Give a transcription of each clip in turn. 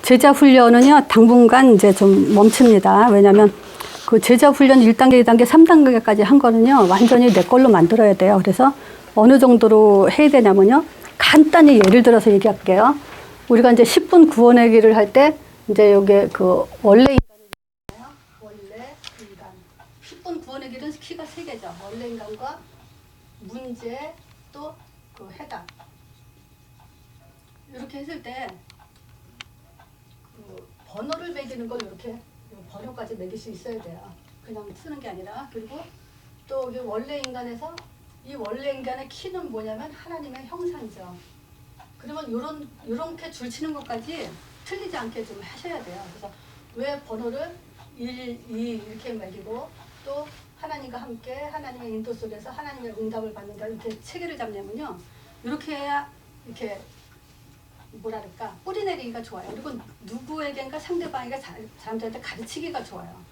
제자 훈련은요, 당분간 이제 좀 멈춥니다. 왜냐면 그 제자 훈련 1단계, 2단계, 3단계까지 한 거는요, 완전히 내 걸로 만들어야 돼요. 그래서 어느 정도로 해야 되냐면요, 간단히 예를 들어서 얘기할게요. 우리가 이제 10분 구원하기를 할 때, 이제 여기 그 원래 인간은 있잖아요. 원래 인간. 10분 구원하기는 키가 3개죠. 원래 인간과 문제 또 그 해답. 이렇게 했을 때, 그 번호를 매기는 걸 이렇게 번호까지 매길 수 있어야 돼요. 그냥 쓰는 게 아니라. 그리고 또 원래 인간에서 이 원래 인간의 키는 뭐냐면 하나님의 형상이죠. 그러면 요렇게 줄치는 것까지 틀리지 않게 좀 하셔야 돼요. 그래서 왜 번호를 1, 2 이렇게 매기고 또 하나님과 함께 하나님의 인도 속에서 하나님의 응답을 받는다 이렇게 체계를 잡냐면요. 이렇게 해야 이렇게 뭐랄까 뿌리 내리기가 좋아요. 그리고 누구에겐가 상대방에게 사람들한테 가르치기가 좋아요.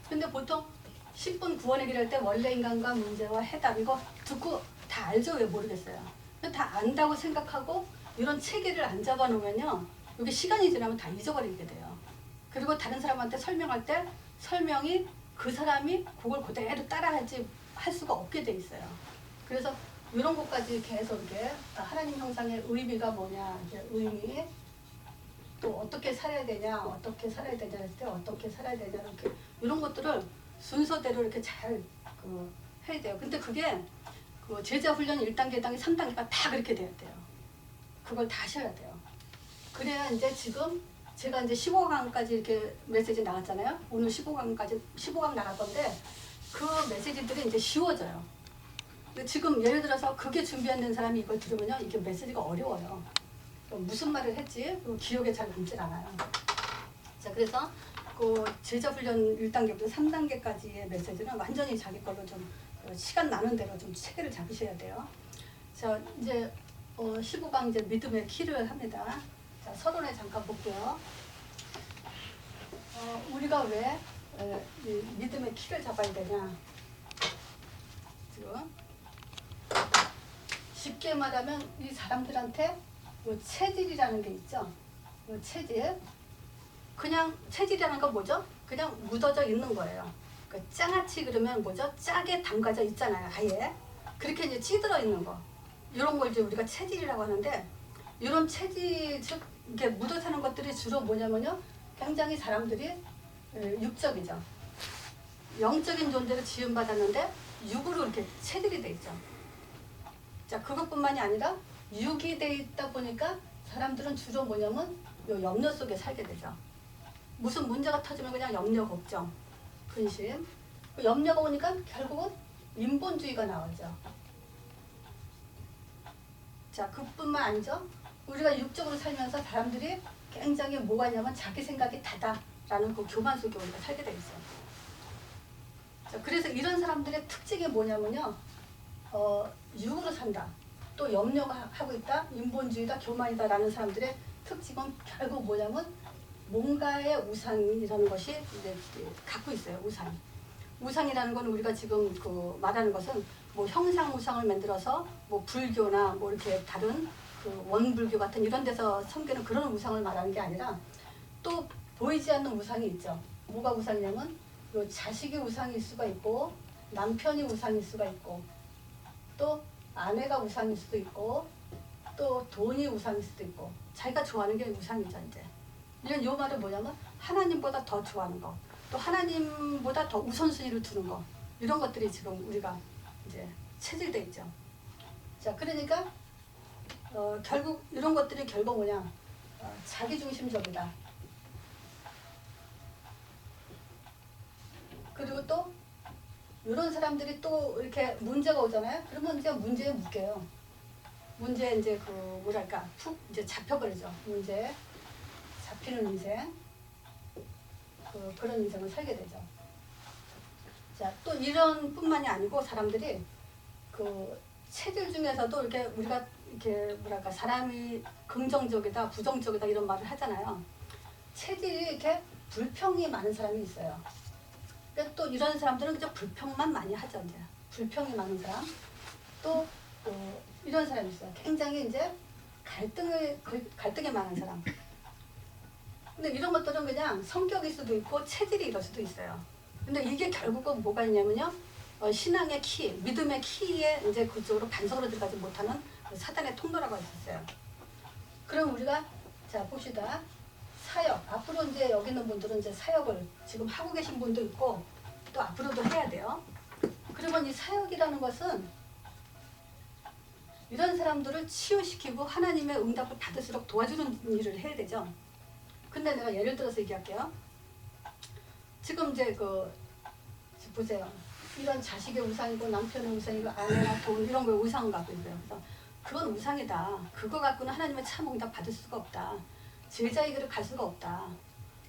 근데 보통 10분 구원하기를 할 때 원래 인간과 문제와 해답 이거 듣고 다 알죠? 왜 모르겠어요. 다 안다고 생각하고 이런 체계를 안 잡아놓으면요. 여기 시간이 지나면 다 잊어버리게 돼요. 그리고 다른 사람한테 설명할 때 설명이 그 사람이 그걸 그대로 따라하지 할 수가 없게 돼 있어요. 그래서 이런 것까지 계속 이렇게 하나님 형상의 의미가 뭐냐, 이제 의미, 또 어떻게 살아야 되냐, 어떻게 살아야 되냐 할 때 어떻게 살아야 되냐 이렇게 이런 것들을 순서대로 이렇게 잘 해야 돼요. 근데 그게 그 제자 훈련 1단계, 2단계, 3단계가 다 그렇게 돼야 돼요. 그걸 다 하셔야 돼요. 그래야 이제 지금 제가 이제 15강까지 이렇게 메시지 나갔잖아요. 오늘 15강 나갈 건데 그 메시지들이 이제 쉬워져요. 지금 예를 들어서 그게 준비한 사람이 이걸 들으면요. 이게 메시지가 어려워요. 무슨 말을 했지? 기억에 잘 남질 않아요. 자, 그래서 그 제자 훈련 1단계부터 3단계까지의 메시지는 완전히 자기 걸로 좀 시간 나는 대로 좀 체계를 잡으셔야 돼요. 자, 이제 15강 이제 믿음의 키를 합니다. 자, 서론에 잠깐 볼게요. 우리가 왜 믿음의 키를 잡아야 되냐? 지금 쉽게 말하면 이 사람들한테 체질이라는 게 있죠. 요 체질. 그냥 체질이라는 건 뭐죠? 그냥 묻어져 있는 거예요. 그러니까 장아찌 그러면 뭐죠? 짜게 담가져 있잖아요. 아예. 그렇게 이제 찌들어 있는 거. 이런 걸 이제 우리가 체질이라고 하는데 이런 체질, 즉 이렇게 묻어 사는 것들이 주로 뭐냐면요. 굉장히 사람들이 육적이죠. 영적인 존재로 지음받았는데 육으로 이렇게 체질이 돼 있죠. 자, 그것뿐만이 아니라 육이 돼 있다 보니까 사람들은 주로 뭐냐면 요 염려 속에 살게 되죠. 무슨 문제가 터지면 그냥 염려, 걱정, 근심. 그 염려가 오니까 결국은 인본주의가 나오죠. 자, 그뿐만 아니죠. 우리가 육적으로 살면서 사람들이 굉장히 뭐가 있냐면 자기 생각이 다다라는 그 교만 속에 우리가 살게 돼 있어요. 자, 그래서 이런 사람들의 특징이 뭐냐면요. 육으로 산다. 또 염려가 하고 있다. 인본주의다. 교만이다라는 사람들의 특징은 결국 뭐냐면 뭔가의 우상이라는 것이 이제 갖고 있어요. 우상. 우상이라는 건 우리가 지금 그 말하는 것은 뭐 형상 우상을 만들어서 뭐 불교나 뭐 이렇게 다른 그 원불교 같은 이런 데서 섬기는 그런 우상을 말하는 게 아니라 또 보이지 않는 우상이 있죠. 뭐가 우상이냐면 요 자식이 우상일 수가 있고 남편이 우상일 수가 있고 또 아내가 우상일 수도 있고 또 돈이 우상일 수도 있고 자기가 좋아하는 게 우상이죠. 이제 이런 요 말은 뭐냐면 하나님보다 더 좋아하는 거, 또 하나님보다 더 우선순위를 두는 거, 이런 것들이 지금 우리가 이제 체질돼 있죠. 자, 그러니까 결국 이런 것들이 결국 뭐냐, 자기중심적이다. 그리고 또 이런 사람들이 또 이렇게 문제가 오잖아요. 그러면 이제 문제에 묶여요. 문제 이제 그 뭐랄까 푹 이제 잡혀버리죠. 문제 잡히는 인생. 그런 인생을 살게 되죠. 자, 또 이런 뿐만이 아니고 사람들이 그 체질 중에서도 이렇게 우리가 이렇게 뭐랄까 사람이 긍정적이다, 부정적이다 이런 말을 하잖아요. 체질이 이렇게 불평이 많은 사람이 있어요. 그러니까 또 이런 사람들은 그저 불평만 많이 하죠. 이제 불평이 많은 사람. 또 이런 사람이 있어요. 굉장히 이제 갈등이 많은 사람. 근데 이런 것들은 그냥 성격일 수도 있고 체질이 이럴 수도 있어요. 근데 이게 결국은 뭐가 있냐면요. 신앙의 키, 믿음의 키에 이제 그쪽으로 반석으로 들어가지 못하는 사단의 통로라고 했었어요. 그럼 우리가 자 봅시다. 사역. 앞으로 이제 여기 있는 분들은 이제 사역을 지금 하고 계신 분도 있고 또 앞으로도 해야 돼요. 그러면 이 사역이라는 것은 이런 사람들을 치유시키고 하나님의 응답을 받을수록 도와주는 일을 해야 되죠. 근데 내가 예를 들어서 얘기할게요. 지금 이제 보세요. 이런 자식의 우상이고 남편의 우상이고 아내나 돈 이런 걸 우상 갖고 있어요. 그래서 그건 우상이다. 그거 갖고는 하나님의 참 응답 받을 수가 없다. 제자의 길을 갈 수가 없다.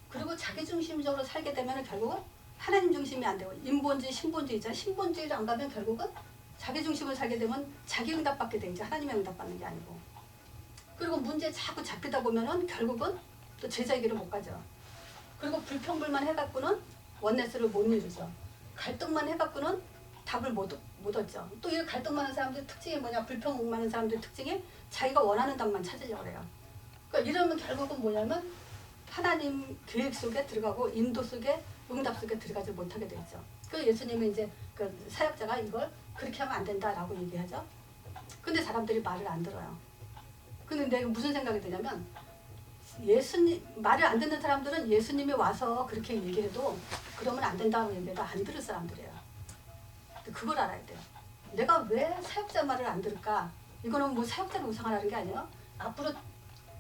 그리고 자기 중심적으로 살게 되면 결국은 하나님 중심이 안 되고 인본주의, 신본주의 있잖아요. 신본주의를 안 가면 결국은 자기 중심으로 살게 되면 자기 응답 받게 되죠. 하나님의 응답 받는 게 아니고. 그리고 문제에 자꾸 잡히다 보면은 결국은 또 제자의 길을 못 가죠. 그리고 불평불만 해갖고는 원네스를 못 이루죠. 갈등만 해갖고는 답을 못 얻죠. 또 이 갈등 많은 사람들의 특징이 뭐냐? 불평 많은 사람들의 특징이 자기가 원하는 답만 찾으려고 해요. 그러니까 이러면 결국은 뭐냐면 하나님 계획 속에 들어가고 인도 속에 응답 속에 들어가지 못하게 되죠. 그래서 예수님이 이제 그 사역자가 이걸 그렇게 하면 안 된다라고 얘기하죠. 근데 사람들이 말을 안 들어요. 근데 내가 무슨 생각이 드냐면 예수님 말을 안 듣는 사람들은 예수님이 와서 그렇게 얘기해도 그러면 안 된다고 얘기해도 안 들을 사람들이에요. 그걸 알아야 돼요. 내가 왜 사역자 말을 안 들을까? 이거는 뭐 사역자를 우상하라는 게 아니에요. 앞으로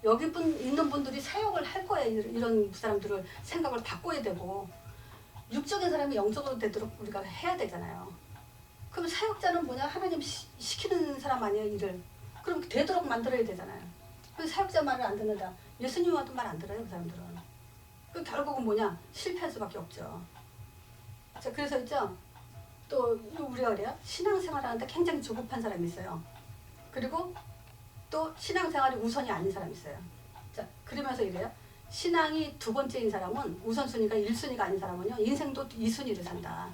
여기 있는 분들이 사역을 할 거예요. 이런 사람들을 생각을 바꿔야 되고 육적인 사람이 영적으로 되도록 우리가 해야 되잖아요. 그럼 사역자는 뭐냐? 하나님 시키는 사람 아니에요, 일을. 그럼 되도록 만들어야 되잖아요. 그래서 사역자 말을 안 듣는다. 예수님 와도 말 안 들어요, 그 사람들은. 그 결국은 뭐냐? 실패할 수밖에 없죠. 자, 그래서 있죠. 또 우리가 그래요. 신앙생활하는데 굉장히 조급한 사람이 있어요. 그리고 또 신앙생활이 우선이 아닌 사람이 있어요. 자, 그러면서 이래요. 신앙이 두 번째인 사람은 우선순위가 1순위가 아닌 사람은요. 인생도 2순위를 산다.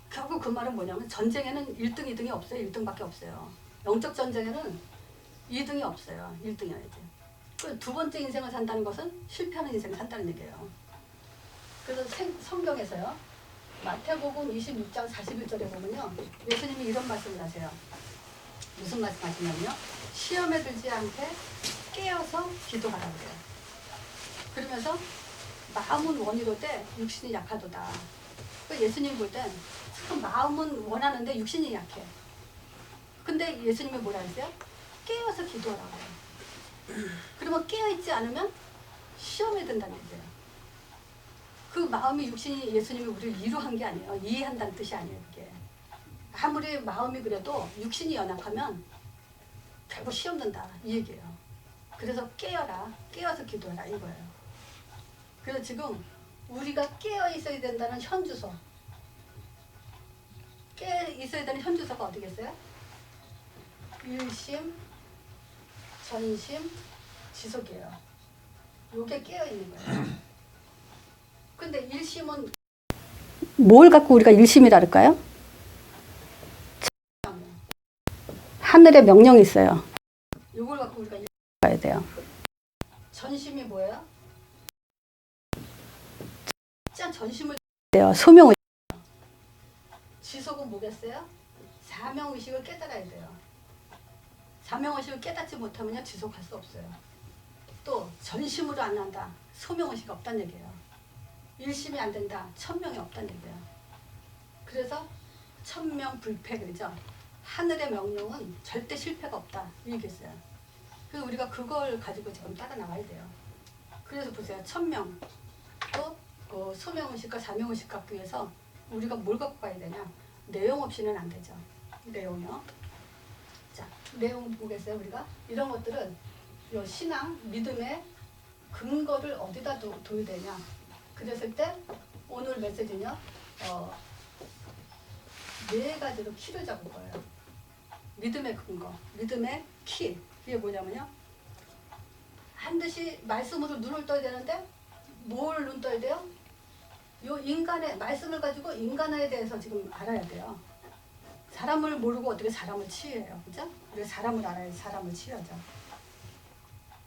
결국 그 말은 뭐냐면 전쟁에는 1등, 2등이 없어요. 1등밖에 없어요. 영적 전쟁에는 2등이 없어요. 1등이어야지. 두 번째 인생을 산다는 것은 실패하는 인생을 산다는 얘기예요. 그래서 성경에서요. 마태복음 26장 41절에 보면요. 예수님이 이런 말씀을 하세요. 무슨 말씀 하시냐면요. 시험에 들지 않게 깨어서 기도하라 그래요. 그러면서 마음은 원이로되 육신이 약하도다. 예수님 볼 땐 마음은 원하는데 육신이 약해. 근데 예수님이 뭐라 했어요? 깨어서 기도하라고 해요. 그러면 깨어있지 않으면 시험에 든다는 얘기예요. 그 마음이 육신이 예수님이 우리를 이루한 게 아니에요. 이해한다는 뜻이 아니에요. 그게. 아무리 마음이 그래도 육신이 연약하면 결국 시험 든다. 이 얘기예요. 그래서 깨어라. 깨어서 기도해라. 이거예요. 그래서 지금 우리가 깨어 있어야 된다는 현주소. 깨어 있어야 되는 현주소가 어디겠어요? 일심, 전심, 지속이에요. 요게 깨어 있는 거예요. 근데 일심은 뭘 갖고 우리가 일심이라 할까요? 하늘의 명령이 있어요. 요걸 갖고 우리가 가야 돼요. 전심이 뭐예요? 진짜 전심을 돼요. 소명을. 지속은 뭐겠어요? 사명의식을 깨달아야 돼요. 사명의식을 깨닫지 못하면 지속할 수 없어요. 또 전심으로 안 한다. 소명의식이 없다는 얘기예요. 일심이 안 된다. 천명이 없다는 얘기예요. 그래서 천명불패 그러죠. 하늘의 명령은 절대 실패가 없다. 이 얘기했어요. 그래서 우리가 그걸 가지고 지금 따라 나가야 돼요. 그래서 보세요. 천명 또 소명의식과 사명의식 갖기 위해서 우리가 뭘 갖고 가야 되냐. 내용 없이는 안 되죠. 내용이요. 자, 내용 보겠어요. 우리가 이런 것들은 요 신앙, 믿음의 근거를 어디다 둬야 되냐. 그랬을 때 오늘 메시지는요. 4가지로 키를 잡을 거예요. 믿음의 근거, 믿음의 키. 이게 뭐냐면요. 반드시 말씀으로 눈을 떠야 되는데 뭘 눈 떠야 돼요? 요 인간의 말씀을 가지고 인간에 대해서 지금 알아야 돼요. 사람을 모르고 어떻게 사람을 치유해요. 그죠? 우리가 사람을 알아야 사람을 치유하죠.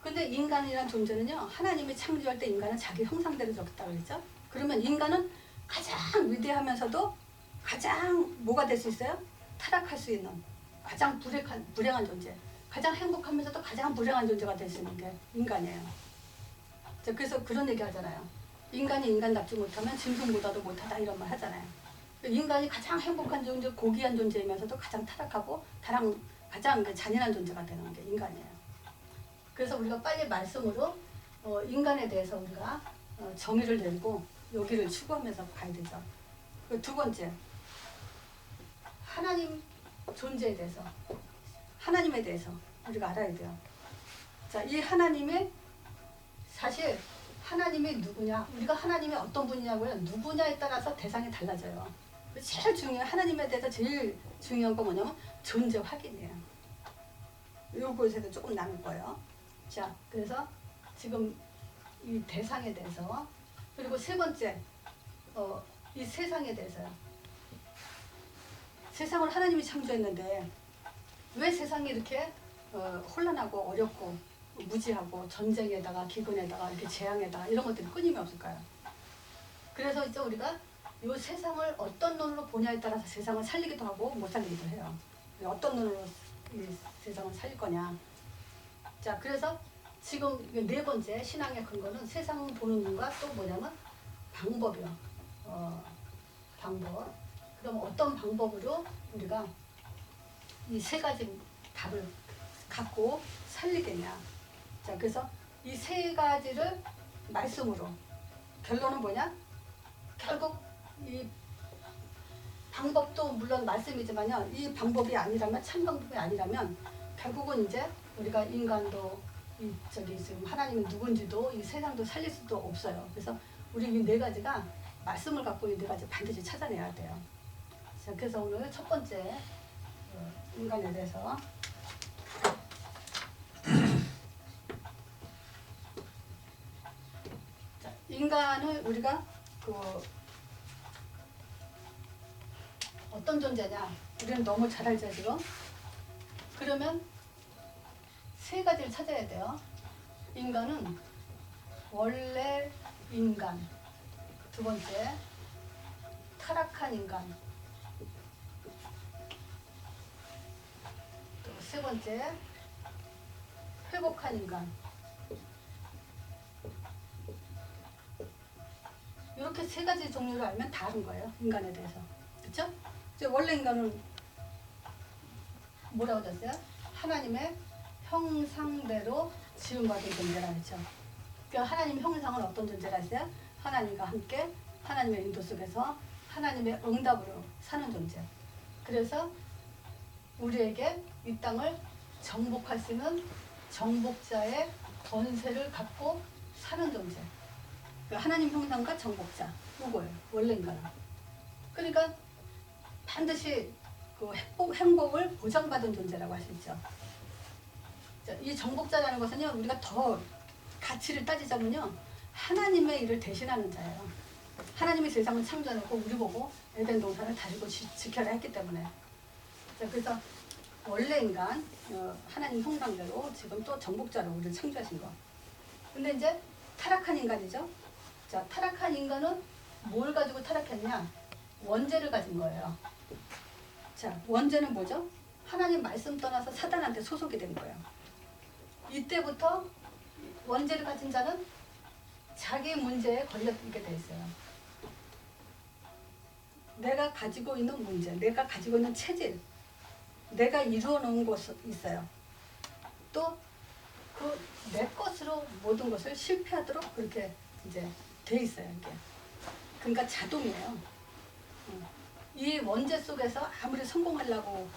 근데 인간이란 존재는요, 하나님이 창조할 때 인간은 자기 형상대로 졌다고 그랬죠. 그러면 인간은 가장 위대하면서도 가장 뭐가 될 수 있어요? 타락할 수 있는 가장 불행한 존재, 가장 행복하면서도 가장 불행한 존재가 될 수 있는 게 인간이에요. 자, 그래서 그런 얘기 하잖아요. 인간이 인간답지 못하면 짐승보다도 못하다 이런 말 하잖아요. 인간이 가장 행복한 존재, 고귀한 존재이면서도 가장 타락하고 가장 잔인한 존재가 되는 게 인간이에요. 그래서 우리가 빨리 말씀으로 인간에 대해서 우리가 정의를 내리고 여기를 추구하면서 가야 되죠. 두 번째, 하나님 존재에 대해서, 하나님에 대해서 우리가 알아야 돼요. 자, 이 하나님의 사실 하나님이 누구냐, 우리가 하나님이 어떤 분이냐고요. 누구냐에 따라서 대상이 달라져요. 제일 중요한, 하나님에 대해서 제일 중요한 건 뭐냐면 존재 확인이에요. 요것에도 조금 남을 거예요. 자, 그래서 지금 이 대상에 대해서, 그리고 세 번째, 이 세상에 대해서요. 세상을 하나님이 창조했는데 왜 세상이 이렇게 혼란하고 어렵고 무지하고 전쟁에다가 기근에다가 이렇게 재앙에다가 이런 것들이 끊임이 없을까요? 그래서 이제 우리가 이 세상을 어떤 눈으로 보냐에 따라서 세상을 살리기도 하고 못 살리기도 해요. 어떤 눈으로 이 세상을 살릴 거냐. 자, 그래서 지금 네 번째 신앙의 근거는 세상 보는 눈과 또 뭐냐면 방법이요. 방법. 그럼 어떤 방법으로 우리가 이 세 가지 답을 갖고 살리겠냐. 자, 그래서 이 세 가지를 말씀으로, 결론은 뭐냐? 결국 이 방법도 물론 말씀이지만요, 이 방법이 아니라면, 참 방법이 아니라면 결국은 이제 우리가 인간도 지금 하나님이 누군지도 이 세상도 살릴 수도 없어요. 그래서 우리 이 네 가지가 말씀을 갖고 이 네 가지 반드시 찾아내야 돼요. 자, 그래서 오늘 첫 번째 인간에 대해서 자, 인간을 우리가 어떤 존재냐, 우리는 너무 잘 알죠 지금. 그러면 세 가지를 찾아야 돼요. 인간은 원래 인간, 두 번째 타락한 인간, 또 세 번째 회복한 인간. 이렇게 세 가지 종류를 알면 다 아는 거예요, 인간에 대해서. 그렇죠? 원래 인간은 뭐라고 했어요? 하나님의 형상대로 지음받은 존재라 했죠. 그러니까 하나님 형상은 어떤 존재라 했어요? 하나님과 함께 하나님의 인도 속에서 하나님의 응답으로 사는 존재. 그래서 우리에게 이 땅을 정복할 수 있는 정복자의 권세를 갖고 사는 존재. 그러니까 하나님 형상과 정복자, 이거예요, 원래 인간은. 그러니까 반드시 그 행복을 보장받은 존재라고 할 수 있죠. 이 정복자라는 것은요, 우리가 더 가치를 따지자면요, 하나님의 일을 대신하는 자예요. 하나님이 세상을 창조해놓고 우리 보고 에덴 동산을 다지고 지켜라 했기 때문에. 자, 그래서 원래 인간, 하나님 형상대로 지금 또 정복자로 우리를 창조하신 거. 근데 이제 타락한 인간이죠. 자, 타락한 인간은 뭘 가지고 타락했냐? 원죄를 가진 거예요. 자, 원죄는 뭐죠? 하나님 말씀 떠나서 사단한테 소속이 된 거예요. 이때부터 원죄를 가진 자는 자기 문제에 걸려있게 돼 있어요. 내가 가지고 있는 문제, 내가 가지고 있는 체질, 내가 이루어 놓은 것이 있어요. 또 그 내 것으로 모든 것을 실패하도록 그렇게 이제 돼 있어요, 이게. 그러니까 자동이에요. 이 원죄 속에서 아무리 성공하려고,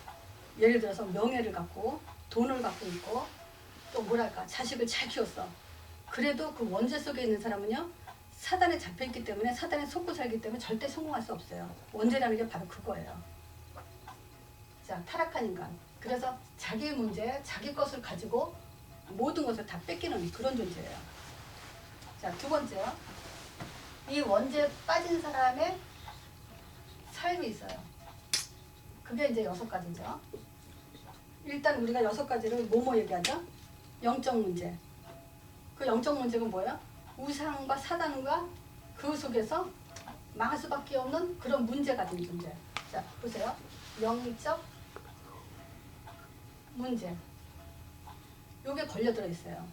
예를 들어서 명예를 갖고 돈을 갖고 있고 또 뭐랄까 자식을 잘 키웠어. 그래도 그 원죄 속에 있는 사람은요, 사단에 잡혀있기 때문에, 사단에 속고 살기 때문에 절대 성공할 수 없어요. 원죄라는 게 바로 그거예요. 자, 타락한 인간. 그래서 자기 문제, 자기 것을 가지고 모든 것을 다 뺏기는 그런 존재예요. 자, 두 번째요. 이 원죄에 빠진 사람의 삶이 있어요. 그게 이제 6가지죠. 일단 우리가 6가지를 뭐뭐 얘기하죠? 영적 문제, 그 영적 문제가 뭐야? 우상과 사단과 그 속에서 망할 수밖에 없는 그런 문제가 된 존재. 자, 보세요. 영적 문제. 요게 걸려들어 있어요.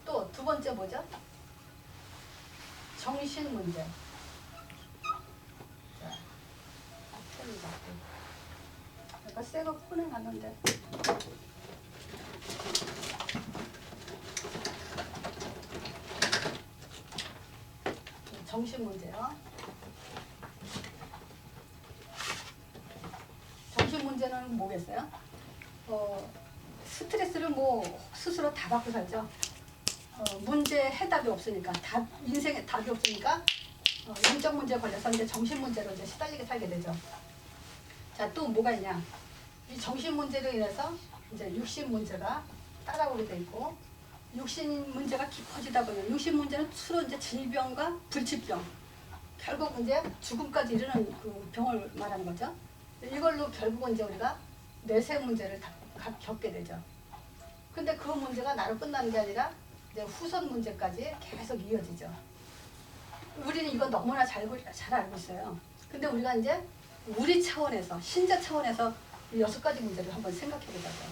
또 두 번째 뭐죠? 정신 문제. 자, 내가 새거 꺼내놨는데. 정신 문제요. 정신 문제는 뭐겠어요? 스트레스를 뭐 스스로 다 받고 살죠. 문제 해답이 없으니까 인생에 답이 없으니까 영적 문제에 걸려서 이제 정신 문제로 이제 시달리게 살게 되죠. 자, 또 뭐가 있냐? 이 정신 문제로 인해서 이제 육신 문제가 따라오게 돼 있고, 육신 문제가 깊어지다 보면 육신 문제는 주로 이제 질병과 불치병, 결국 이제 죽음까지 이르는 그 병을 말하는 거죠. 이걸로 결국은 이제 우리가 내세 문제를 겪게 되죠. 근데 그 문제가 나로 끝나는 게 아니라 이제 후손 문제까지 계속 이어지죠. 우리는 이거 너무나 잘 알고 있어요. 근데 우리가 이제 우리 차원에서, 신자 차원에서 이 6가지 문제를 한번 생각해 보자고요.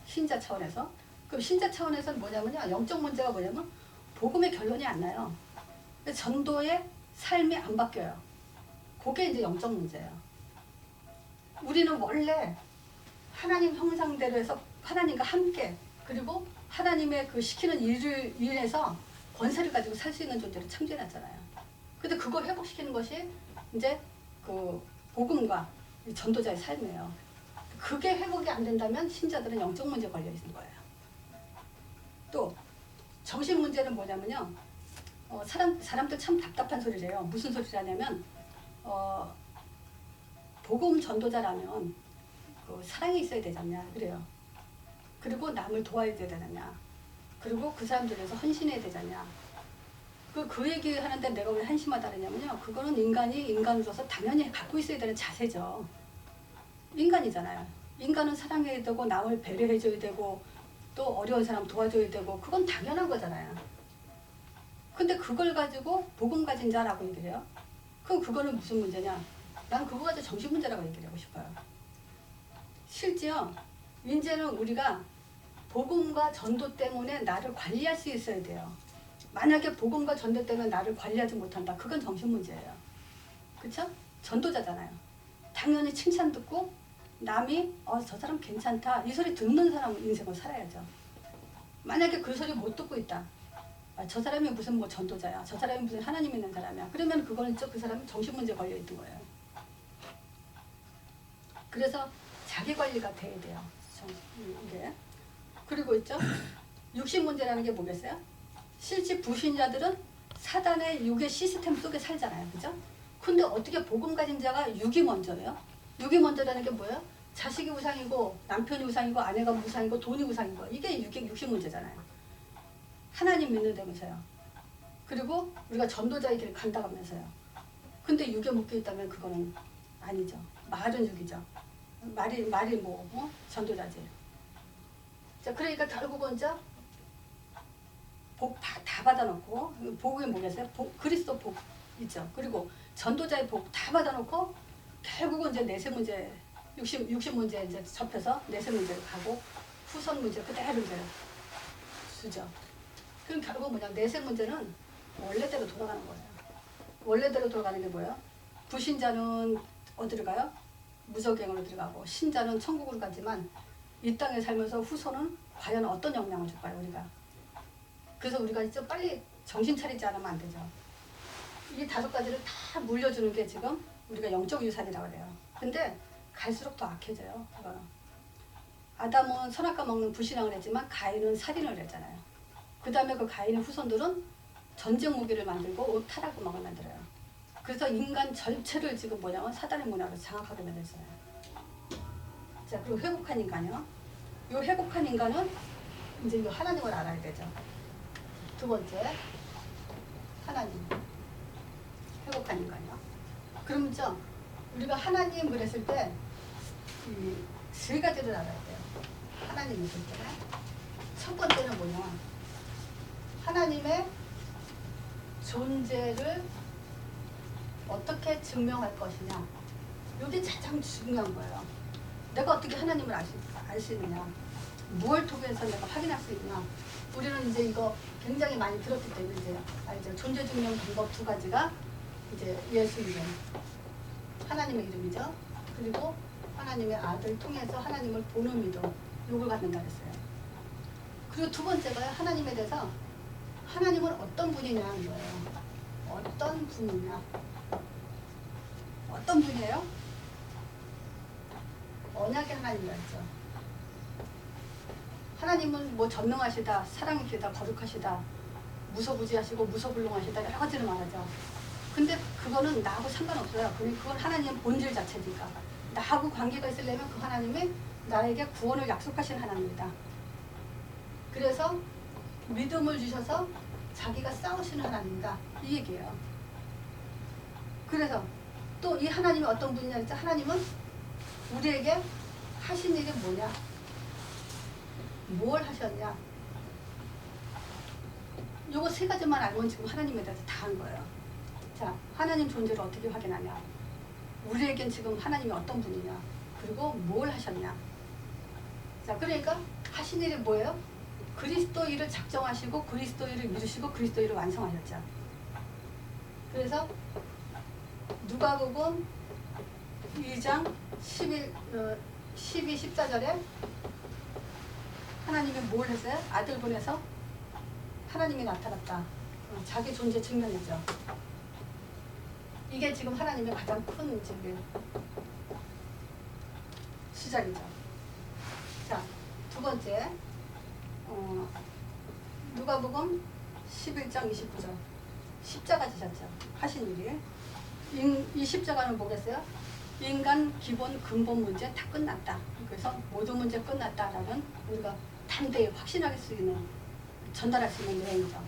신자 차원에서. 그럼 신자 차원에서는 뭐냐면요. 영적 문제가 뭐냐면 복음의 결론이 안 나요. 전도의 삶이 안 바뀌어요. 그게 이제 영적 문제예요. 우리는 원래 하나님 형상대로 해서 하나님과 함께, 그리고 하나님의 그 시키는 일을 인해서 권세를 가지고 살 수 있는 존재로 창조해놨잖아요. 근데 그거 회복시키는 것이 이제 그 복음과 전도자의 삶이에요. 그게 회복이 안 된다면 신자들은 영적 문제에 걸려 있는 거예요. 또 정신 문제는 뭐냐면요. 사람들 참 답답한 소리를 해요. 무슨 소리를 하냐면 복음 전도자라면 그 사랑이 있어야 되잖냐 그래요. 그리고 남을 도와야 되잖냐. 그리고 그 사람들 위해서 헌신해야 되잖냐. 그 얘기 하는데 내가 왜 한심하다 그러냐면요. 그거는 인간이 인간으로서 당연히 갖고 있어야 되는 자세죠. 인간이잖아요. 인간은 사랑해야 되고 남을 배려해줘야 되고 또 어려운 사람 도와줘야 되고 그건 당연한 거잖아요. 근데 그걸 가지고 복음 가진 자라고 얘기를 해요. 그럼 그거는 무슨 문제냐? 난 그거 가지고 정신 문제라고 얘기를 하고 싶어요. 실제요. 이제는 우리가 복음과 전도 때문에 나를 관리할 수 있어야 돼요. 만약에 복음과 전도 때문에 나를 관리하지 못한다. 그건 정신 문제예요. 그쵸? 전도자잖아요. 당연히 칭찬 듣고 남이 저 사람 괜찮다. 이 소리 듣는 사람 인생을 살아야죠. 만약에 그 소리 못 듣고 있다. 저 사람이 무슨 뭐 전도자야. 저 사람이 무슨 하나님 있는 사람이야. 그러면 그거는 그 사람이 정신 문제에 걸려 있는 거예요. 그래서 자기 관리가 돼야 돼요. 이게. 그리고 있죠. 육신 문제라는 게 뭐겠어요? 실제 불신자들은 사단의 육의 시스템 속에 살잖아요. 그죠? 근데 어떻게 복음 가진 자가 육이 먼저예요? 육이 먼저라는 게 뭐예요? 자식이 우상이고 남편이 우상이고 아내가 우상이고 돈이 우상이고 이게 육신 문제잖아요. 하나님 믿는다면서요. 그리고 우리가 전도자의 길을 간다면서요. 근데 육에 묶여 있다면 그거는 아니죠. 말은 육이죠. 말이 뭐 전도자지. 자, 그러니까 결국은 복 다 받아놓고 복이 뭐겠어요? 그리스도 복 있죠. 그리고 전도자의 복 다 받아놓고 결국은 이제 내세 문제, 육신 문제 이제 접해서 내세 문제로 가고 후손 문제 그대로 이제 수죠. 그럼 결국 뭐냐? 내세 문제는 원래대로 돌아가는 거예요. 원래대로 돌아가는 게 뭐예요? 불신자는 어디로 가요? 무저갱으로 들어가고 신자는 천국으로 가지만 이 땅에 살면서 후손은 과연 어떤 영향을 줄까요? 우리가. 그래서 우리가 좀 빨리 정신 차리지 않으면 안 되죠. 이 5가지를 다 물려주는 게 지금 우리가 영적 유산이라고 그래요. 근데 갈수록 더 악해져요. 그거는. 아담은 선악과 먹는 불신앙을 했지만 가인은 살인을 했잖아요. 그 다음에 그 가인의 후손들은 전쟁 무기를 만들고 타락음악을 만들어요. 그래서 인간 전체를 지금 뭐냐면 사단의 문화로 장악하게 만들었어요. 자, 그리고 회복한 인간이요. 이 회복한 인간은 이제 이 하나님을 알아야 되죠. 두 번째, 하나님. 회복한 인간이요. 그럼 우리가 하나님 그랬을 때 이 3가지를 알아야 돼요. 하나님 있을 때. 첫 번째는 뭐냐? 하나님의 존재를 어떻게 증명할 것이냐. 이게 가장 중요한 거예요. 내가 어떻게 하나님을 알 수 있느냐. 뭘 통해서 내가 확인할 수 있냐. 우리는 이제 이거 굉장히 많이 들었기 때문에 이제 알죠. 존재 증명 방법 두 가지가 이제 예수 이름, 하나님의 이름이죠. 그리고 하나님의 아들 통해서 하나님을 보는 믿음, 요걸 갖는다 그랬어요. 그리고 두 번째가 하나님에 대해서 하나님은 어떤 분이냐 하는 거예요. 어떤 분이냐. 어떤 분이에요? 언약의 하나님이라 했죠. 하나님은 뭐 전능하시다, 사랑이시다, 거룩하시다, 무소부지하시고 무소불능하시다 여러 가지를 말하죠. 근데 그거는 나하고 상관없어요. 그건 하나님의 본질 자체니까. 나하고 관계가 있으려면 그 하나님이 나에게 구원을 약속하신 하나님이다. 그래서 믿음을 주셔서 자기가 싸우시는 하나님이다. 이 얘기예요. 그래서 또 이 하나님이 어떤 분이냐 했죠. 하나님은 우리에게 하신 일이 뭐냐? 뭘 하셨냐? 요거 세 가지만 알면 지금 하나님에 대해서 다 한 거예요. 자, 하나님 존재를 어떻게 확인하냐? 우리에겐 지금 하나님이 어떤 분이냐? 그리고 뭘 하셨냐? 자, 그러니까 하신 일이 뭐예요? 그리스도 일을 작정하시고 그리스도 일을 이루시고 그리스도 일을 완성하셨죠. 그래서 누가복음 2장 12, 14절에 하나님이 뭘 했어요? 아들 보내서 하나님이 나타났다. 자기 존재 증명이죠. 이게 지금 하나님의 가장 큰 시작이죠. 자, 두 번째 누가복음 11장 29절 십자가 지셨죠. 하신 일이. 이 십자가는 뭐겠어요? 인간 기본 근본 문제 다 끝났다. 그래서 모든 문제 끝났다라는 우리가 담대히 확신할 수 있는, 전달할 수 있는 내용이죠.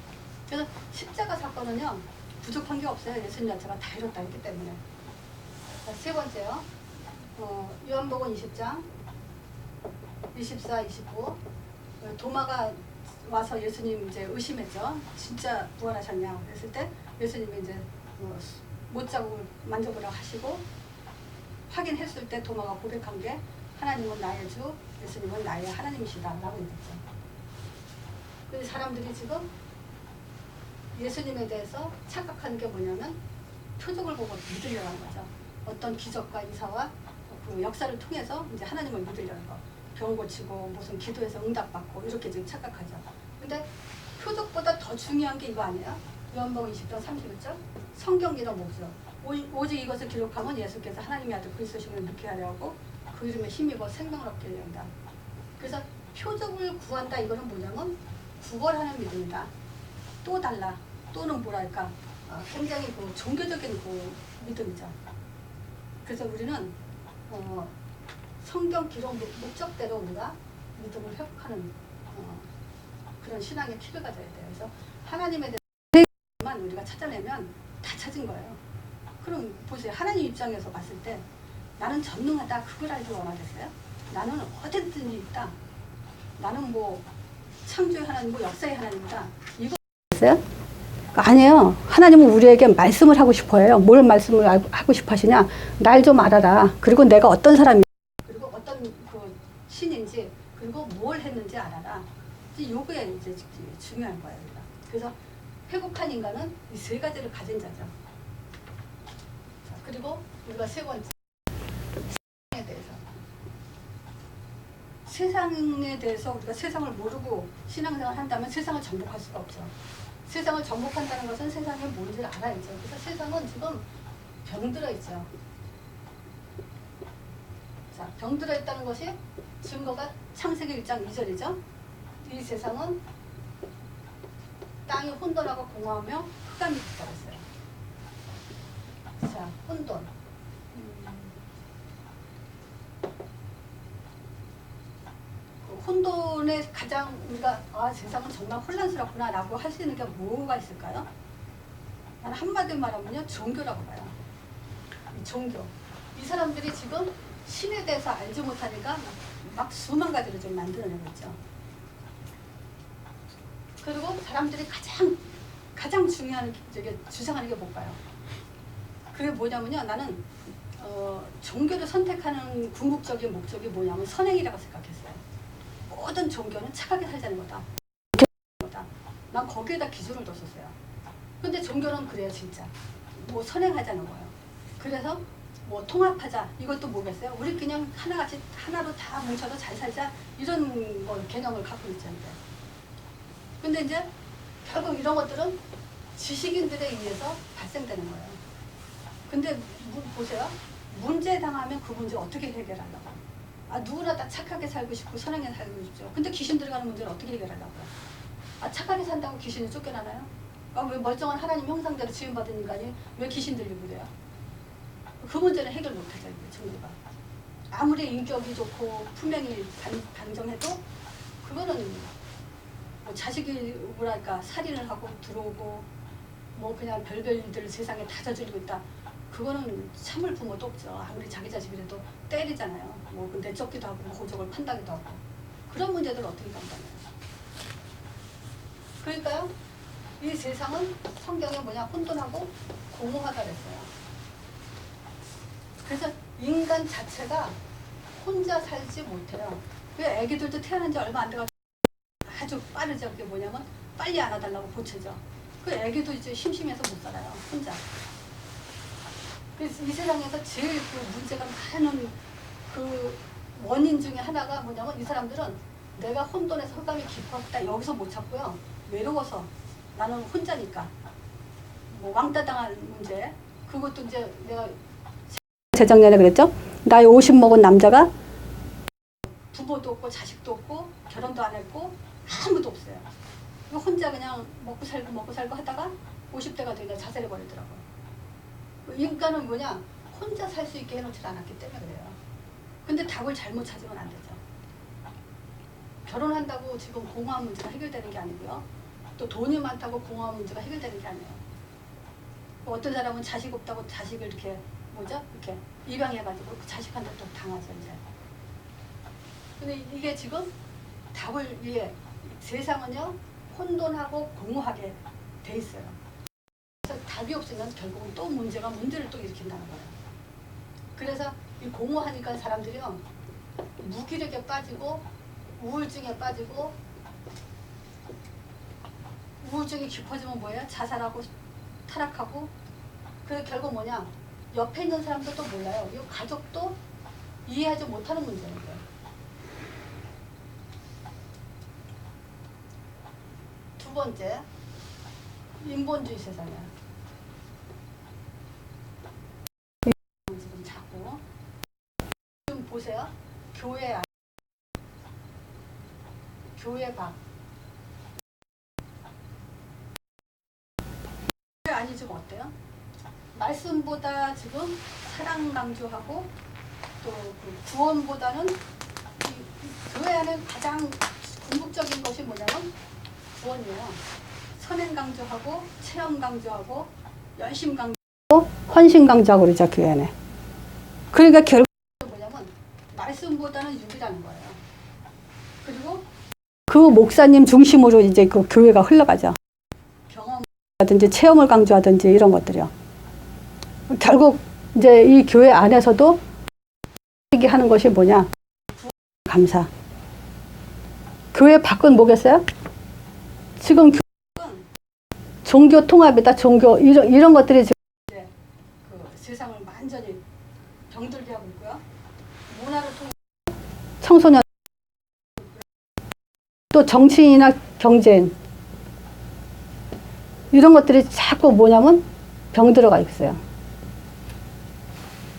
그래서 십자가 사건은요 부족한 게 없어요. 예수님 자체가 다 이뤘다 했기 때문에. 자, 세 번째요. 요한복음 20장 24, 25 도마가 와서 예수님 이제 의심했죠. 진짜 부활하셨냐 그랬을 때 예수님이 이제 못자국을 만져보라고 하시고 확인했을 때 도마가 고백한 게 하나님은 나의 주, 예수님은 나의 하나님이시다 라고 얘기했죠. 그래서 사람들이 지금 예수님에 대해서 착각하는 게 뭐냐면 표적을 보고 믿으려고 하는 거죠. 어떤 기적과 이사와 그 역사를 통해서 이제 하나님을 믿으려는 거. 병 고치고 무슨 기도해서 응답받고 이렇게 지금 착각하죠. 근데 표적보다 더 중요한 게 이거 아니에요? 요한복음 20장 31절 성경기록 목적 오직 이것을 기록하면 예수께서 하나님의 아들 그리스도심을 믿게 하려고 그 이름에 힘입어 생명을 얻게 하려다. 그래서 표적을 구한다 이거는 뭐냐면 구걸하는 믿음이다. 또 달라. 또는 뭐랄까 굉장히 그 종교적인 그 믿음이죠. 그래서 우리는 성경 기록 목적대로 우리가 믿음을 회복하는 그런 신앙의 키를 가져야 돼요. 그래서 하나님에 대해서만 우리가 찾아내면 다 찾은 거예요. 그럼 보세요. 하나님 입장에서 봤을 때 나는 전능하다. 그걸 알기 원하겠어요? 나는 어디든지 있다. 나는 뭐 창조의 하나님이고 역사의 하나님이다. 이거 있어요? 아니에요. 하나님은 우리에게 말씀을 하고 싶어요. 뭘 말씀을 하고 싶어 하시냐? 날 좀 알아라. 그리고 내가 어떤 사람인지, 그리고 어떤 그 신인지, 그리고 뭘 했는지 알아라. 요게 이제 중요한 거예요. 그래서 회복한 인간은 이 세 가지를 가진 자죠. 자, 그리고 우리가 세 번째, 세상에 대해서. 세상에 대해서 우리가 세상을 모르고 신앙생활을 한다면 세상을 정복할 수가 없죠. 세상을 정복한다는 것은 세상에 뭔지를 알아야죠. 그래서 세상은 지금 병들어 있죠. 자, 병들어 있다는 것이 증거가 창세기 1장 2절이죠. 이 세상은 땅이 혼돈하고 공허하며 흑암이 깃들었어요. 자, 혼돈. 혼돈의 가장 우리가 세상은 정말 혼란스럽구나 라고 할 수 있는 게 뭐가 있을까요? 나는 한마디로 말하면요 종교라고 봐요. 이 종교. 이 사람들이 지금 신에 대해서 알지 못하니까 막 수만 가지를 좀 만들어내고 있죠. 그리고 사람들이 가장 중요한 저게 주장하는 게 뭘까요? 그게 뭐냐면요. 나는 종교를 선택하는 궁극적인 목적이 뭐냐면 선행이라고 생각했어요. 모든 종교는 착하게 살자는 거다. 난 거기에다 기준을 뒀었어요. 근데 종교는 그래요, 진짜. 뭐 선행하자는 거예요. 그래서 뭐 통합하자, 이것도 뭐겠어요? 우리 그냥 하나같이 하나로 다 뭉쳐서 잘 살자, 이런 거 개념을 갖고 있잖아요. 근데 이제 결국 이런 것들은 지식인들에 의해서 발생되는 거예요. 근데 보세요. 문제 당하면 그 문제 어떻게 해결하려고? 누구나 다 착하게 살고 싶고 선하게 살고 싶죠. 근데 귀신 들어가는 문제를 어떻게 해결하려고요? 착하게 산다고 귀신이 쫓겨나나요? 왜 멀쩡한 하나님 형상대로 지음받은 인간이 왜 귀신 들리고 그래요? 그 문제는 해결 못하죠, 정부가. 아무리 인격이 좋고 품행이 단정해도 그거는 뭐 자식이 뭐랄까 살인을 하고 들어오고 뭐 그냥 별별 일들을 세상에 다 저지르고 있다. 그거는 참을 부모도 없죠. 아무리 자기 자식이라도 때리잖아요. 뭐 내쫓기도 하고 고적을 판다기도 하고. 그런 문제들을 어떻게 감당해요? 그러니까요. 이 세상은 성경에 뭐냐 혼돈하고 공허하다 그랬어요. 그래서 인간 자체가 혼자 살지 못해요. 그 애기들도 태어난 지 얼마 안 돼가지고 아주 빠르죠. 그게 뭐냐면 빨리 안아달라고 보채죠. 그 애기도 이제 심심해서 못 살아요. 혼자. 그래서 이 세상에서 제일 그 문제가 많은 그 원인 중에 하나가 뭐냐면 이 사람들은 내가 혼돈에서 흑암이 깊었다 여기서 못 찾고요. 외로워서 나는 혼자니까 뭐 왕따 당한 문제 그것도 이제 내가 재작년에 그랬죠. 나이 50 먹은 남자가 부모도 없고 자식도 없고 결혼도 안 했고 아무도 없어요. 혼자 그냥 먹고 살고 하다가 50대가 되니까 자살해 버리더라고요. 인간은 뭐냐 혼자 살 수 있게 해놓지 않았기 때문에 그래요. 근데 답을 잘못 찾으면 안 되죠. 결혼한다고 지금 공허한 문제가 해결되는 게 아니고요. 또 돈이 많다고 공허한 문제가 해결되는 게 아니에요. 어떤 사람은 자식 없다고 자식을 이렇게 이렇게 입양해가지고 그 자식한테 또 당하죠 이제. 근데 이게 지금 답을 위해 세상은요 혼돈하고 공허하게 돼 있어요. 그래서 답이 없으면 결국은 또 문제를 또 일으킨다는 거예요. 그래서 이 공허하니까 사람들이요 무기력에 빠지고 우울증에 빠지고 우울증이 깊어지면 뭐예요? 자살하고 타락하고 그래서 결국 뭐냐 옆에 있는 사람들도 몰라요. 이 가족도 이해하지 못하는 문제인 거예요. 두 번째 인본주의 세상이야. 지금 자꾸 지금 보세요. 교회 밖 아니 지금 어때요? 말씀보다 지금 사랑 강조하고 또 그 구원보다는 이 교회 안에 가장 궁극적인 것이 뭐냐면 구원이에요. 선행 강조하고 체험 강조하고 열심 강조하고 헌신 강조하고 그러죠 교회 안에. 그러니까 결국 뭐냐면 말씀보다는 육이라는 거예요. 그리고 그 목사님 중심으로 이제 그 교회가 흘러가죠. 경험하든지 체험을 강조하든지 이런 것들이요. 결국 이제 이 교회 안에서도 얘기하는 것이 뭐냐? 감사. 교회 밖은 뭐겠어요? 지금 종교 통합이다. 종교 이런 것들이 지금 이제 그 세상을 완전히 병들게 하고 있고요. 문화를 통해 청소년 또 정치인이나 경제인 이런 것들이 자꾸 뭐냐면 병들어가 있어요.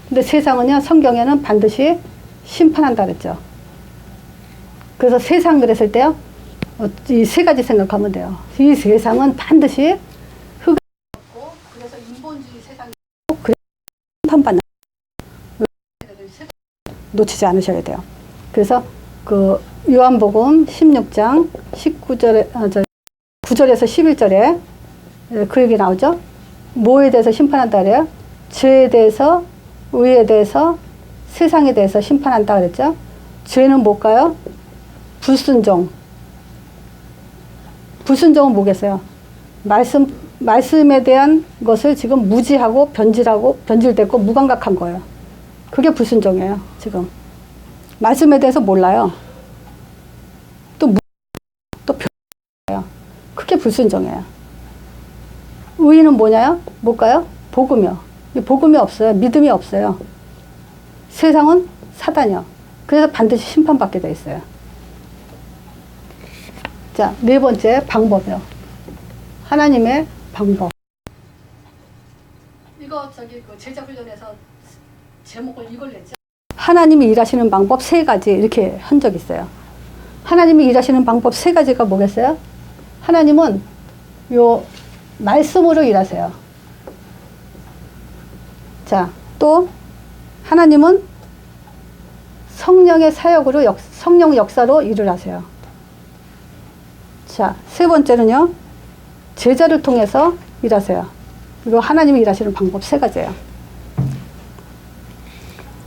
근데 세상은요 성경에는 반드시 심판한다 그랬죠. 그래서 세상 그랬을 때요 이 세 가지 생각하면 돼요. 이 세상은 반드시 흑암이 없고 그래서 인본주의 세상이 그래서 심판받는 놓치지 않으셔야 돼요. 그래서 그 요한복음 16장 9절에서 11절에 그 얘기 나오죠. 뭐에 대해서 심판한다 그래요? 죄에 대해서, 의에 대해서, 세상에 대해서 심판한다 그랬죠. 죄는 뭘까요? 불순종. 불순종은 뭐겠어요? 말씀에 대한 것을 지금 무지하고 변질됐고 무감각한 거예요. 그게 불순종이에요, 지금. 말씀에 대해서 몰라요. 또 변해요. 그게 불순종이에요. 의인은 뭐냐요? 뭘까요? 복음이요. 복음이 없어요. 믿음이 없어요. 세상은 사단이요. 그래서 반드시 심판받게 돼 있어요. 자, 네 번째 방법이요. 하나님의 방법. 이거 그 제자 훈련에서 제목을 이걸 냈죠. 하나님이 일하시는 방법 세 가지 이렇게 한 적 있어요. 하나님이 일하시는 방법 세 가지가 뭐겠어요? 하나님은 요 말씀으로 일하세요. 자, 또 하나님은 성령의 사역으로 성령 역사로 일을 하세요. 자, 세 번째는요. 제자를 통해서 일하세요. 이거 하나님이 일하시는 방법 세 가지예요.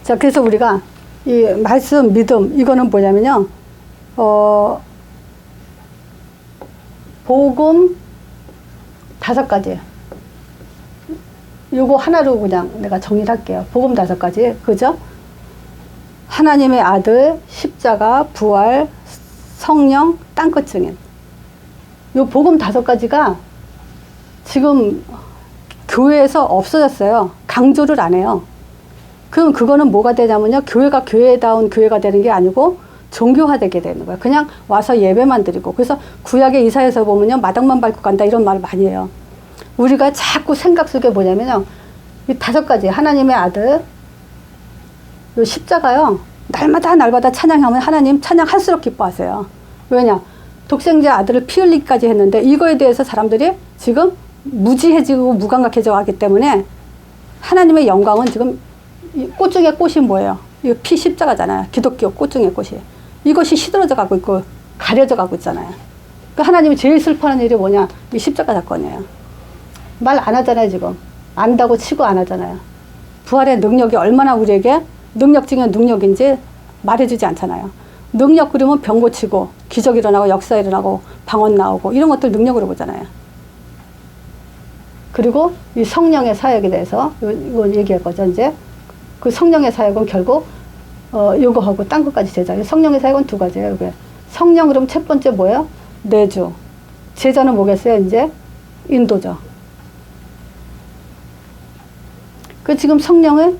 자, 그래서 우리가 이 말씀, 믿음 이거는 뭐냐면요. 복음 5가지. 요거 하나로 그냥 내가 정리를 할게요. 복음 5가지. 그죠? 하나님의 아들, 십자가, 부활, 성령, 땅끝 증인. 요 복음 5가지가 지금 교회에서 없어졌어요. 강조를 안 해요. 그럼 그거는 뭐가 되냐면요. 교회가 교회다운 교회가 되는 게 아니고 종교화되게 되는 거예요. 그냥 와서 예배만 드리고. 그래서 구약의 이사야서 보면요. 마당만 밟고 간다 이런 말 많이 해요. 우리가 자꾸 생각 속에 뭐냐면요. 이 5가지. 하나님의 아들, 요 십자가요. 날마다 찬양하면 하나님 찬양할수록 기뻐하세요. 왜냐? 독생자 아들을 피 흘리기까지 했는데 이거에 대해서 사람들이 지금 무지해지고 무감각해져 가기 때문에 하나님의 영광은 지금 꽃 중에 꽃이 뭐예요? 이거 피 십자가잖아요. 기독교 꽃 중에 꽃이. 이것이 시들어져 가고 있고 가려져 가고 있잖아요. 그러니까 하나님이 제일 슬퍼하는 일이 뭐냐? 이 십자가 사건이에요. 말 안 하잖아요, 지금. 안다고 치고 안 하잖아요. 부활의 능력이 얼마나 우리에게 능력 중에 능력인지 말해주지 않잖아요. 능력 그러면 병 고치고 기적 일어나고 역사 일어나고 방언 나오고 이런 것들 능력으로 보잖아요. 그리고 이 성령의 사역에 대해서 이거 얘기할 거죠. 이제 그 성령의 사역은 결국 요거하고 딴 것까지 제자. 성령의 사역은 2가지예요. 이게 성령 그럼 첫 번째 뭐예요? 내주. 제자는 뭐겠어요? 이제 인도죠. 그 지금 성령을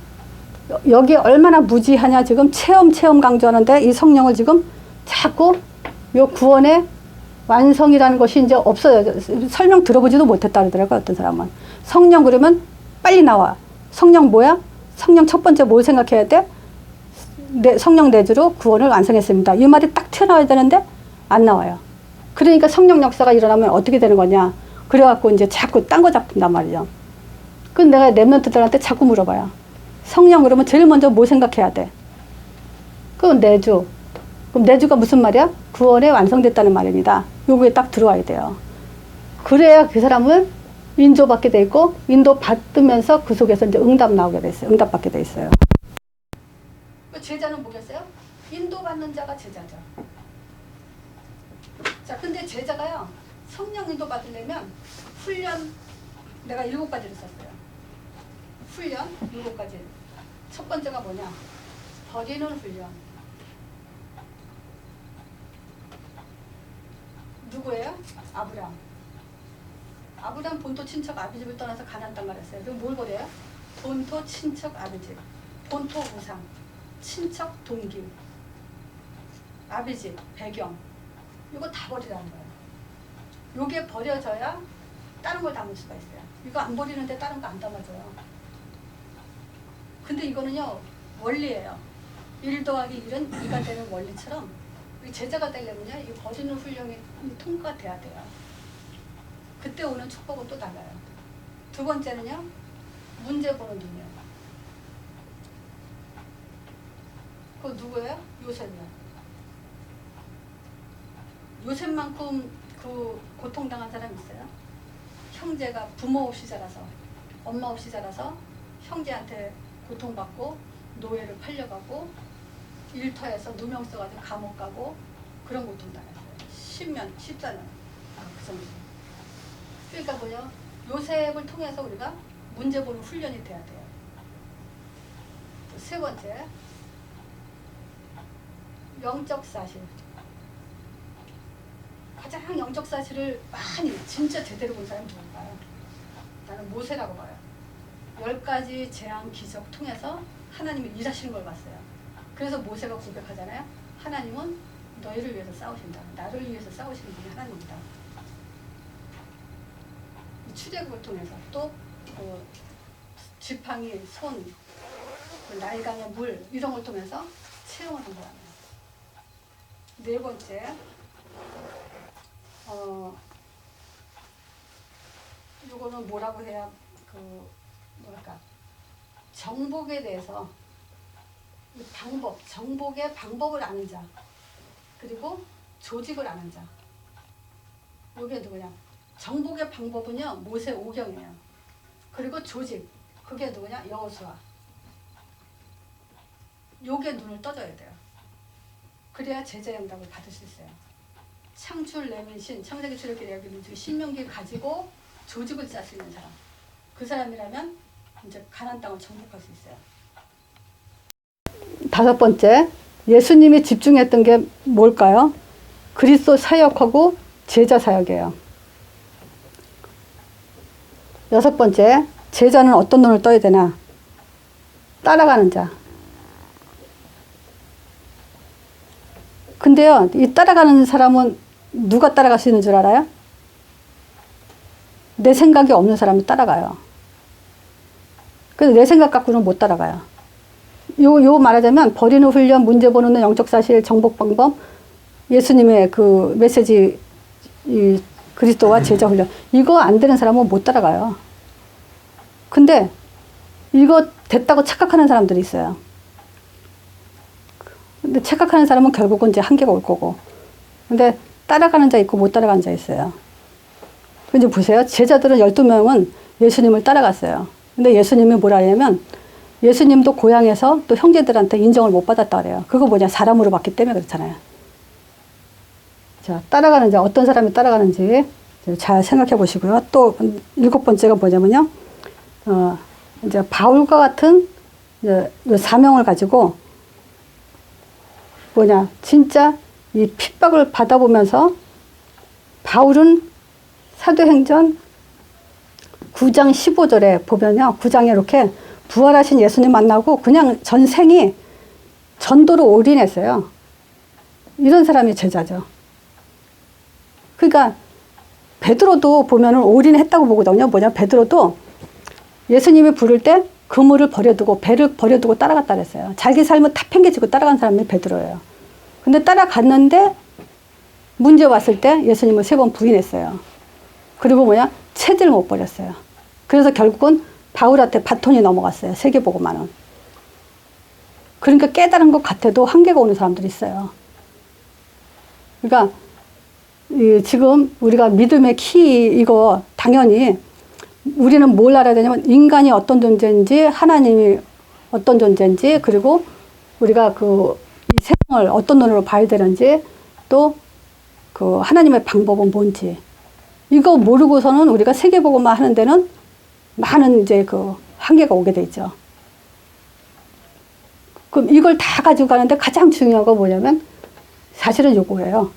여기 얼마나 무지하냐 지금 체험 강조하는데 이 성령을 지금 자꾸 요 구원의 완성이라는 것이 이제 없어요. 설명 들어보지도 못했다 그러더라고요. 어떤 사람은. 성령 그러면 빨리 나와. 성령 뭐야? 성령 첫 번째 뭘 생각해야 돼? 성령 내주로 구원을 완성했습니다. 이 말이 딱 튀어나와야 되는데 안 나와요. 그러니까 성령 역사가 일어나면 어떻게 되는 거냐. 그래갖고 이제 자꾸 딴 거 잡힌단 말이죠. 그럼 내가 랩런트들한테 자꾸 물어봐요. 성령 그러면 제일 먼저 뭐 생각해야 돼? 그건 내주. 그럼 내주가 무슨 말이야? 구원에 완성됐다는 말입니다. 요거에 딱 들어와야 돼요. 그래야 그 사람을 인도받게 돼 있고 인도받으면서 그 속에서 이제 응답 나오게 돼 있어요. 응답받게 돼 있어요. 제자는 뭐겠어요? 인도받는 자가 제자죠. 자, 근데 제자가요. 성령 인도 받으려면 훈련 내가 7가지를 썼어요. 훈련 7가지. 첫 번째가 뭐냐? 버리는 훈련. 누구예요? 아브람. 아브람 본토 친척 아비집을 떠나서 가나안 땅 말했어요. 그럼 뭘 버려요? 본토 친척 아비집, 본토 우상, 친척 동기, 아비집, 배경. 이거 다 버리라는 거예요. 요게 버려져야 다른 걸 담을 수가 있어요. 이거 안 버리는데 다른 거 안 담아줘요. 근데 이거는요 원리예요. 1 더하기 1은 2가 되는 원리처럼 제자가 되려면요 이 버리는 훈련이 통과가 돼야 돼요. 그때 오는 축복은 또 달라요. 2번째는요 문제 보는 눈이에요. 그거 누구예요? 요셉이요. 요셉만큼 그 고통당한 사람 있어요? 형제가 부모 없이 자라서 엄마 없이 자라서 형제한테 고통받고 노예를 팔려가고 일터에서 누명 써가지고 감옥 가고 그런 고통 당했어요. 10년, 14년. 특성이죠. 그러니까 뭐냐, 요셉을 통해서 우리가 문제 보는 훈련이 돼야 돼요. 또 세 번째, 영적 사실. 가장 영적 사실을 많이 진짜 제대로 본 사람이 누굴까요? 나는 모세라고 봐요. 10가지 재앙 기적 통해서 하나님이 일하시는 걸 봤어요. 그래서 모세가 고백하잖아요. 하나님은 너희를 위해서 싸우신다. 나를 위해서 싸우시는 분이 하나님이다. 출애굽을 통해서 또 지팡이, 손, 나일강의 물 이런 걸 통해서 체험을 한 거예요. 네 번째, 요거는 뭐라고 해야 뭐랄까, 정복에 대해서 정복의 방법을 아는 자, 그리고 조직을 아는 자. 요게 누구냐? 정복의 방법은요, 모세 오경이에요. 그리고 조직, 그게 누구냐? 여호수아. 요게 눈을 떠줘야 돼요. 그래야 제자 영답을 받을 수 있어요. 창출, 내민신, 창세기, 출애굽기, 레위기, 민수기, 신명기 가지고 조직을 짤 수 있는 사람. 그 사람이라면 이제 가나안 땅을 정복할 수 있어요. 다섯 번째, 예수님이 집중했던 게 뭘까요? 그리스도 사역하고 제자 사역이에요. 여섯 번째, 제자는 어떤 눈을 떠야 되나? 따라가는 자. 근데요, 이 따라가는 사람은 누가 따라갈 수 있는 줄 알아요? 내 생각이 없는 사람이 따라가요. 그래서 내 생각 갖고는 못 따라가요. 요 말하자면 버리는 훈련, 문제 보는 영적 사실, 정복 방법, 예수님의 그 메시지, 이 그리스도와 제자 훈련, 이거 안 되는 사람은 못 따라가요. 근데 이거 됐다고 착각하는 사람들이 있어요. 근데 착각하는 사람은 결국은 이제 한계가 올 거고. 근데 따라가는 자 있고 못 따라가는 자 있어요. 근데 보세요. 제자들은 12명은 예수님을 따라갔어요. 근데 예수님이 뭐라 하냐면, 예수님도 고향에서 또 형제들한테 인정을 못 받았다 그래요. 그거 뭐냐? 사람으로 봤기 때문에 그렇잖아요. 자, 따라가는 자, 어떤 사람이 따라가는지 잘 생각해 보시고요. 또 7번째가 뭐냐면요. 이제 바울과 같은 이제 사명을 가지고 뭐냐? 진짜 이 핍박을 받아보면서 바울은 사도행전 9장 15절에 보면요. 9장에 이렇게 부활하신 예수님 만나고 그냥 전생이 전도로 올인했어요. 이런 사람이 제자죠. 그러니까 베드로도 보면은 올인했다고 보거든요. 뭐냐? 베드로도 예수님이 부를 때 그물을 버려두고 배를 버려두고 따라갔다 그랬어요. 자기 삶을 다 팽개치고 따라간 사람이 베드로예요. 근데 따라갔는데 문제 왔을 때 예수님을 3번 부인했어요. 그리고 뭐냐? 체질을 못 버렸어요. 그래서 결국은 바울한테 바톤이 넘어갔어요. 세계복음화는. 그러니까 깨달은 것 같아도 한계가 오는 사람들이 있어요. 그러니까 지금 우리가 믿음의 키, 이거 당연히 우리는 뭘 알아야 되냐면, 인간이 어떤 존재인지, 하나님이 어떤 존재인지, 그리고 우리가 이 세상을 어떤 눈으로 봐야 되는지, 또 그 하나님의 방법은 뭔지, 이거 모르고서는 우리가 세계복음화 하는 데는 많은 이제 그 한계가 오게 돼 있죠. 그럼 이걸 다 가지고 가는데 가장 중요한 거 뭐냐면, 사실은 요거예요.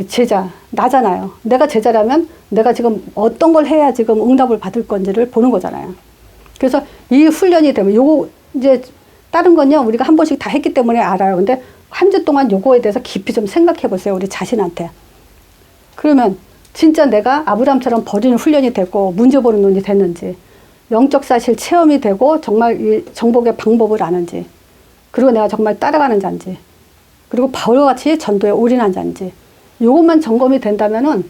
제자, 나잖아요. 내가 제자라면 내가 지금 어떤 걸 해야 지금 응답을 받을 건지를 보는 거잖아요. 그래서 이 훈련이 되면, 요거 이제 다른 건요, 우리가 한 번씩 다 했기 때문에 알아요. 근데 한 주 동안 요거에 대해서 깊이 좀 생각해 보세요. 우리 자신한테. 그러면 진짜 내가 아브라함처럼 버리는 훈련이 되고 문제 보는 눈이 됐는지, 영적 사실 체험이 되고 정말 이 정복의 방법을 아는지, 그리고 내가 정말 따라가는 자인지, 그리고 바울과 같이 전도에 올인한 자인지, 요것만 점검이 된다면은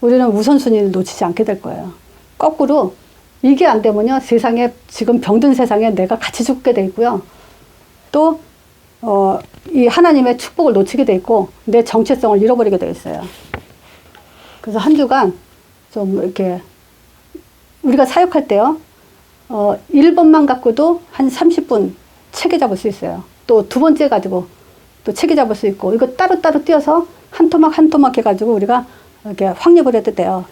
우리는 우선순위를 놓치지 않게 될 거예요. 거꾸로 이게 안 되면요, 세상에, 지금 병든 세상에 내가 같이 죽게 돼 있고요. 또 이 하나님의 축복을 놓치게 돼 있고 내 정체성을 잃어버리게 돼 있어요. 그래서 한 주간 좀 이렇게 우리가 사역할 때요, 1번만 갖고도 한 30분 체계 잡을 수 있어요. 또 두 번째 가지고 또 체계 잡을 수 있고, 이거 따로따로 띄어서 한 토막 한 토막 해가지고 우리가 이렇게 확립을 해도 돼요.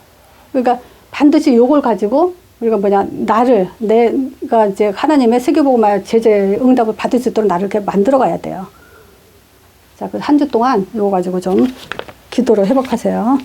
그러니까 반드시 요걸 가지고 우리가 내가 이제 하나님의 세계복음화 제재 응답을 받을 수 있도록 나를 이렇게 만들어 가야 돼요. 자, 그 한 주 동안 요거 가지고 좀 기도를 회복하세요.